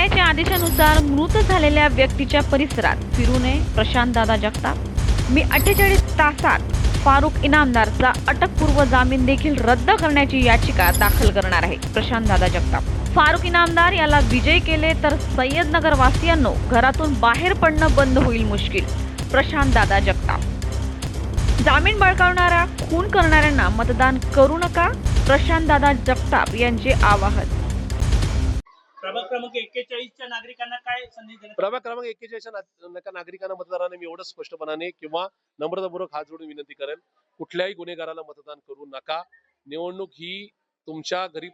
न्यायालयाच्या आदेशानुसार मृत झालेल्या व्यक्तीच्या परिसरात फिरू नये प्रशांतदादा जगताप। मी 48 तासात फारुख इनामदारचा अटकपूर्व जामीन देखील रद्द करण्याची याचिका दाखल करणार आहे प्रशांतदादा जगताप। फारुख इनामदार याला विजय केले तर सय्यदनगर वासियांनो घरातून बाहेर पडणं बंद होईल मुश्किल प्रशांतदादा जगताप। जामीन बळकावणाऱ्या खून करणाऱ्यांना मतदान करू नका प्रशांतदादा जगताप यांचे आवाहन। प्रभाग क्रमांक 41च्या नागरिकांना काय संदेश देण्यात? प्रभाग क्रमांक 41च्या नागरिकांना मतदारांना मी एवढं स्पष्टपणाने किंवा नम्रतापूर्वक हात जोडून विनंती करेन, कुठल्याही गुन्हेगाराला मतदान करू नका। निवडणूक ही तुमच्या घरी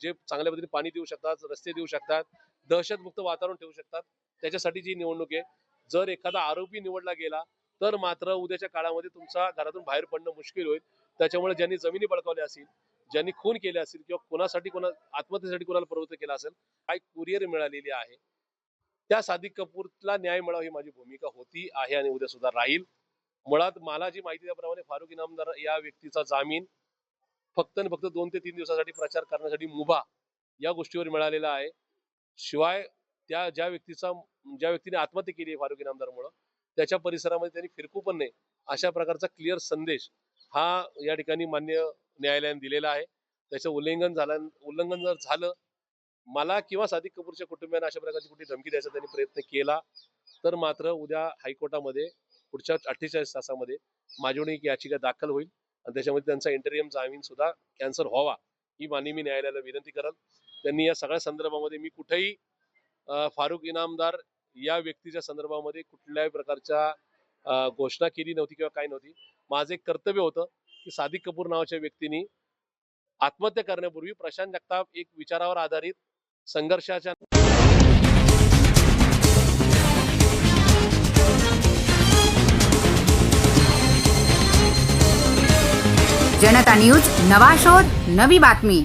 जे चांगल्या पद्धतीने पाणी देऊ शकतात, रस्ते देऊ शकतात, दहशतमुक्त वातावरण ठेवू शकतात, त्याच्यासाठी जी निवडणूक आहे। जर एखादा आरोपी निवडला गेला तर मात्र उद्याच्या काळामध्ये तुमचा घरातून बाहेर पडणं मुश्किल होईल। त्याच्यामुळे ज्यांनी जमिनी बळकावल्या असतील, ज्यांनी खून केले असतील किंवा कोणासाठी आत्महत्येसाठी कोणाला प्रवृत्त केला असेल, काही कुरिअर मिळालेली आहे, त्या सादिक कपूरला न्याय मिळावा ही माझी भूमिका होती, आहे आणि उद्या सुद्धा राहील। मुळात मला जी माहिती त्याप्रमाणे फारुख इनामदार या व्यक्तीचा जामीन फक्त आणि फक्त 2 ते 3 दिवसासाठी प्रचार करण्यासाठी मुभा या गोष्टीवर मिळालेला आहे। शिवाय ज्या व्यक्तीने आत्महत्या केली आहे फारुख इनामदारमुळे, त्याच्या परिसरामध्ये त्यांनी फिरकू पण नाही अशा प्रकारचा क्लिअर संदेश हा या ठिकाणी मान्य न्यायालयाने दिलेला आहे। त्याचं उल्लंघन जर झालं, मला किंवा सादिक कपूरच्या कुटुंबियांना अशा प्रकारची कुठली धमकी द्यायचा त्यांनी प्रयत्न केला तर मात्र उद्या हायकोर्टामध्ये पुढच्या 48 तासामध्ये माझ्याकडून एक याचिका दाखल होईल आणि त्याच्यामध्ये त्यांचा इंटरियम जामीन सुद्धा कॅन्सल व्हावा ही माननीय मी न्यायालयाला विनंती करेन। त्यांनी या सगळ्या संदर्भामध्ये मी कुठेही फारुख इनामदार या व्यक्तीच्या संदर्भामध्ये कुठल्याही प्रकारच्या घोषणा केली नव्हती किंवा काही नव्हती। माझं एक कर्तव्य होतं की सादिक कपूर नावाच्या व्यक्तीने आत्महत्या करण्यापूर्वी प्रशांत जगताप एक विचारावर आधारित संघर्षाच्या जनता न्यूज, नवा शोध, नवी बातमी।